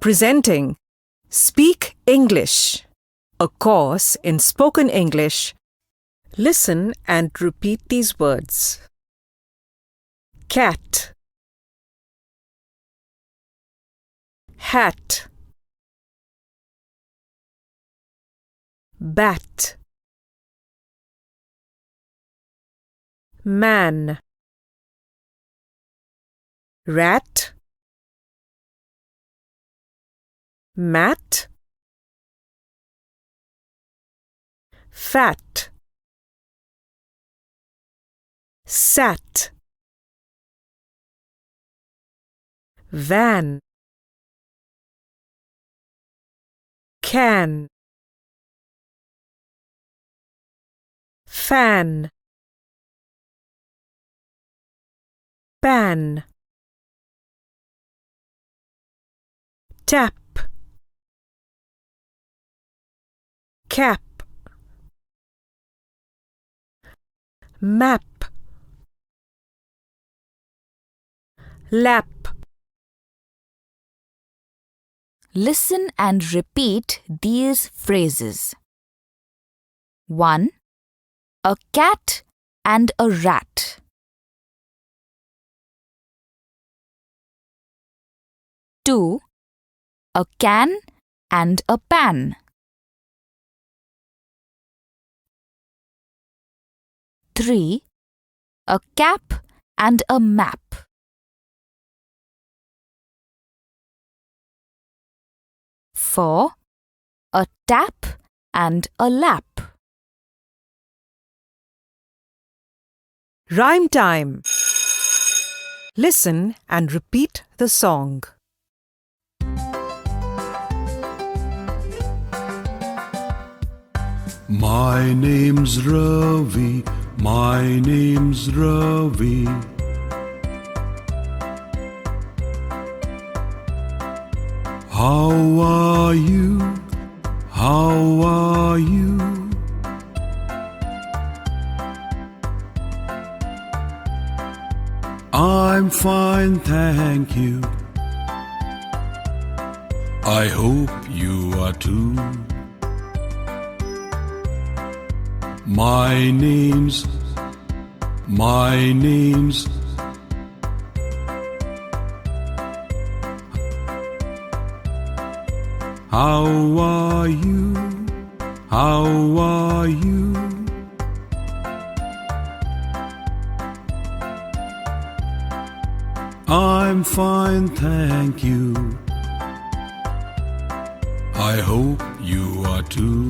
Presenting Speak English, a course in spoken English. Listen and repeat these words. Cat, hat, bat, man, rat, mat, fat, sat, van, can, fan, pan, tap, cap, map, lap. Listen and repeat these phrases. 1. A cat and a rat. 2. A can and a pan. 3. A cap and a map. 4. A tap and a lap. Rhyme time. Listen and repeat the song. My name's Ravi, my name's Ravi. How are you? How are you? I'm fine, thank you. I hope you are too. My name's How are you? How are you? I'm fine, thank you. I hope you are too.